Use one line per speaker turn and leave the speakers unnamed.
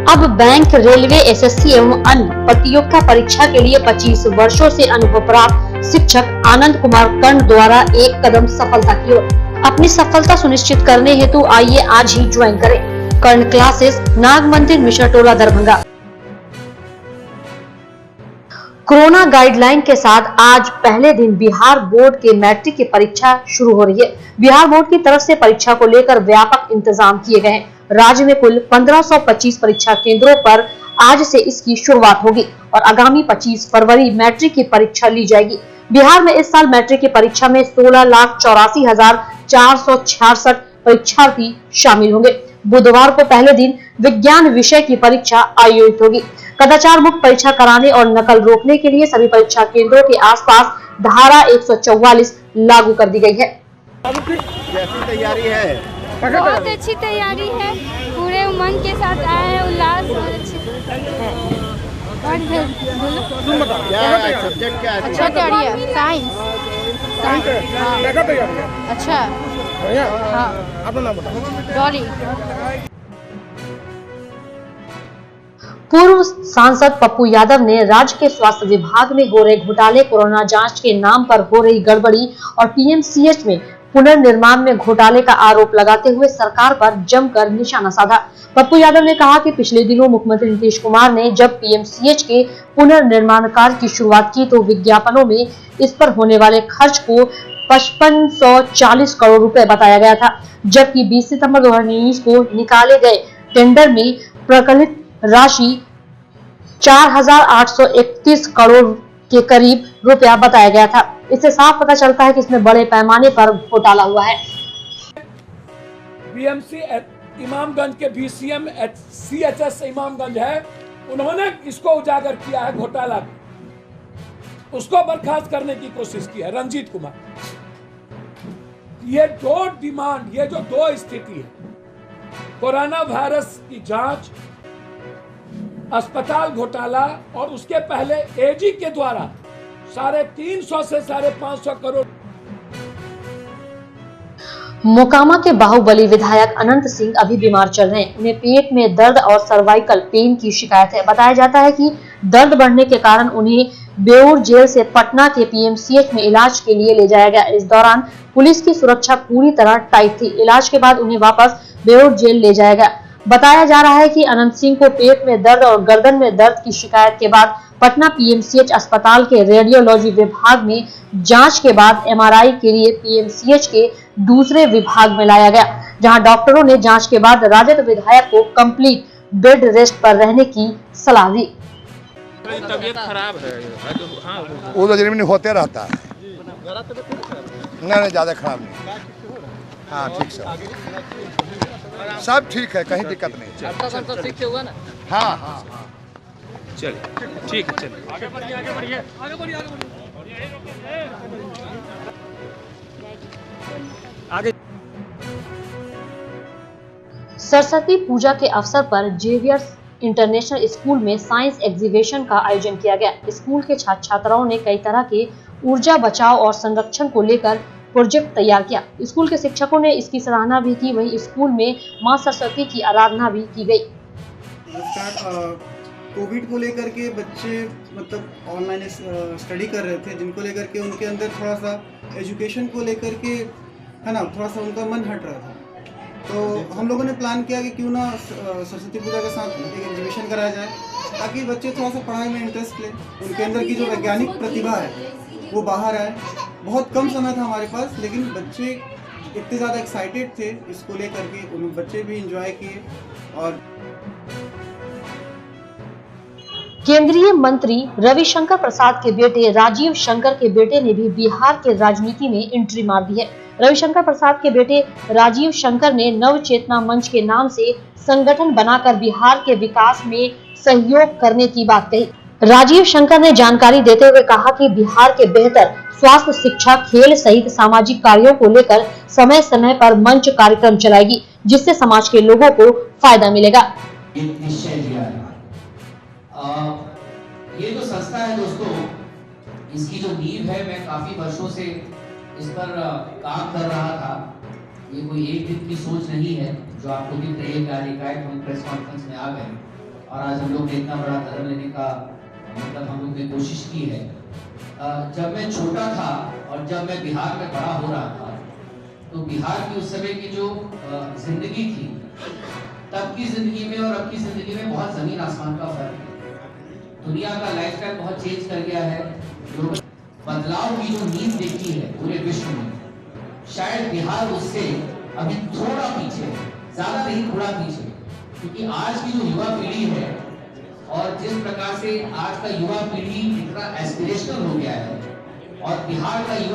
अब bank, railway, SSC एवं अन्य प्रतियोगिता परीक्षा के लिए 25 वर्षों से अनुभव प्राप्त शिक्षक आनंद कुमार कर्ण द्वारा एक कदम सफलता की ओर। अपनी सफलता सुनिश्चित करने हेतु आइए आज ही ज्वाइन करें कर्ण क्लासेस, नाग मंदिर, मिश्रा टोला, दरभंगा। कोरोना गाइडलाइन के साथ आज पहले दिन बिहार बोर्ड के मैट्रिक की परीक्षा शुरू हो रही है। बिहार बोर्ड की तरफ से परीक्षा को लेकर व्यापक इंतजाम किए गए हैं। राज्य में कुल 1525 परीक्षा केंद्रों पर आज से इसकी शुरुआत होगी और आगामी 25 फरवरी मैट्रिक की परीक्षा ली जाएगी। बिहार में इस साल मैट्रिक की परीक्षा में 16,84,466 परीक्षार्थी शामिल होंगे। बुधवार को पहले दिन विज्ञान विषय की परीक्षा आयोजित होगी। कदाचार मुक्त परीक्षा कराने और नकल रोकने के लिए सभी परीक्षा केंद्रों के आसपास धारा 144 लागू कर दी गई है।
कैसी तैयारी है?
बहुत अच्छी तैयारी है, पूरे उमंग के साथ आए हैं, उल्लास और अच्छी
क्या सब्जेक्ट क्या है?
अच्छा तैयारी है, साइंस। अच्छा, हाँ,
अपना नाम बताओ।
डॉली।
पूर्व सांसद पप्पू यादव ने राज्य के स्वास्थ्य विभाग में हो रहे घोटाले, कोरोना जांच के नाम पर हो रही गड़बड़ी और पीएमसीएच में पुनर्निर्माण में घोटाले का आरोप लगाते हुए सरकार पर जमकर निशाना साधा। पप्पू यादव ने कहा कि पिछले दिनों मुख्यमंत्री नीतीश कुमार ने जब पीएमसीएच के पुनर्निर्माण कार्य की शुरुआत की तो विज्ञापनों में इस पर होने वाले खर्च को 5540 करोड़ रुपए बताया गया था, जबकि 20 सितंबर 2019 को निकाले गए टेंडर में प्रकलित राशि 4831 करोड़ के करीब रुपया बताया गया था। इससे साफ पता चलता है कि इसमें बड़े पैमाने पर घोटाला हुआ है।
बीएमसी इमामगंज के बीसीएम सीएचएस इमामगंज है, उन्होंने इसको उजागर किया है घोटाला, उसको बर्खास्त करने की कोशिश की है रंजीत कुमार। ये दो डिमांड, ये जो दो स्थिति है, कोरोना वायरस की जांच, अस्पताल घोटाला और उसके पहले एजी के द्वारा 350 से 550 करोड़।
मोकामा के बाहुबली विधायक अनंत सिंह अभी बीमार चल रहे हैं। उन्हें पेट में दर्द और सर्वाइकल पेन की शिकायत है। बताया जाता है कि दर्द बढ़ने के कारण उन्हें बेऊर जेल से पटना के पीएमसीएच में इलाज के लिए ले जाया गया। इस दौरान पुलिस की सुरक्षा पूरी तरह टाइट थी। इलाज के बाद उन्हें वापस बेऊर जेल ले जाया गया। बताया जा रहा है कि अनंत सिंह को पेट में दर्द और गर्दन में दर्द की शिकायत के बाद पटना पीएमसीएच अस्पताल के रेडियोलॉजी विभाग में जांच के बाद एमआरआई के लिए पीएमसीएच के दूसरे विभाग में लाया गया, जहां डॉक्टरों ने जांच के बाद राजद विधायक को कंप्लीट बेड रेस्ट पर रहने की सलाह दी।
तबीयत खराब है,
वो तो जमीन होते रहता है, नहीं ज्यादा खराब नहीं। हाँ ठीक सब ठीक है, कहीं दिक्कत नहीं।
ठीक से हुआ ना?
हाँ हाँ
चलिए ठीक है, चलिए आगे बढ़िए।
सरस्वती पूजा के अवसर पर जेवियर्स इंटरनेशनल स्कूल में साइंस एग्जीबिशन का आयोजन किया गया। स्कूल के छात्र छात्राओं ने कई तरह के ऊर्जा बचाव और संरक्षण को लेकर प्रोजेक्ट तैयार किया। स्कूल के शिक्षकों ने इसकी सराहना भी की। वहीं स्कूल में मां सरस्वती की आराधना भी की गई।
कोविड को लेकर के बच्चे मतलब ऑनलाइन स्टडी कर रहे थे, जिनको लेकर के उनके अंदर थोड़ा सा एजुकेशन को लेकर के है ना, थोड़ा सा उनका मन हट रहा था। तो हम लोगों ने प्लान किया कि क्यों ना सरस्वती पूजा के साथ एक एग्जीबिशन कराया जाए, ताकि बच्चे थोड़ा सा पढ़ाई में इंटरेस्ट लें, उनके अंदर की जो वैज्ञानिक प्रतिभा है वो बाहर आए। बहुत कम समय था हमारे पास, लेकिन बच्चे इतने ज़्यादा एक्साइटेड थे इसको लेकर के, उन बच्चे भी इंजॉय किए। और
केंद्रीय मंत्री रविशंकर प्रसाद के बेटे राजीव शंकर के बेटे ने भी बिहार के राजनीति में एंट्री मार दी है। रविशंकर प्रसाद के बेटे राजीव शंकर ने नव चेतना मंच के नाम से संगठन बनाकर बिहार के विकास में सहयोग करने की बात कही। राजीव शंकर ने जानकारी देते हुए कहा कि बिहार के बेहतर स्वास्थ्य, शिक्षा, खेल सहित सामाजिक कार्यों को लेकर समय समय पर मंच कार्यक्रम चलाएगी, जिससे समाज के लोगों को फायदा मिलेगा।
ये जो संस्था है दोस्तों, इसकी जो नींव है, मैं काफी वर्षों से इस पर काम कर रहा था। ये कोई एक दिन की सोच नहीं है जो आपको दिख रही है कि आज एकाएक हम प्रेस कॉन्फ्रेंस में आ गए। और आज हम लोग ने इतना बड़ा कदम लेने का मतलब हम लोग ने कोशिश की है। जब मैं छोटा था और जब मैं बिहार में बड़ा हो रहा था, तो बिहार की उस समय की जो जिंदगी थी, तब की जिंदगी में और अब की जिंदगी में बहुत जमीन आसमान का फर्क है। दुनिया का लाइफस्टाइल बहुत चेंज कर गया है। लोग बदलाव की जो नींद देखी है पूरे विश्व में, शायद बिहार उससे अभी थोड़ा पीछे है, ज्यादा नहीं थोड़ा पीछे, क्योंकि आज की जो युवा पीढ़ी है और जिस प्रकार से आज का युवा पीढ़ी इतना एस्पिरेशनल हो गया है और बिहार का युवा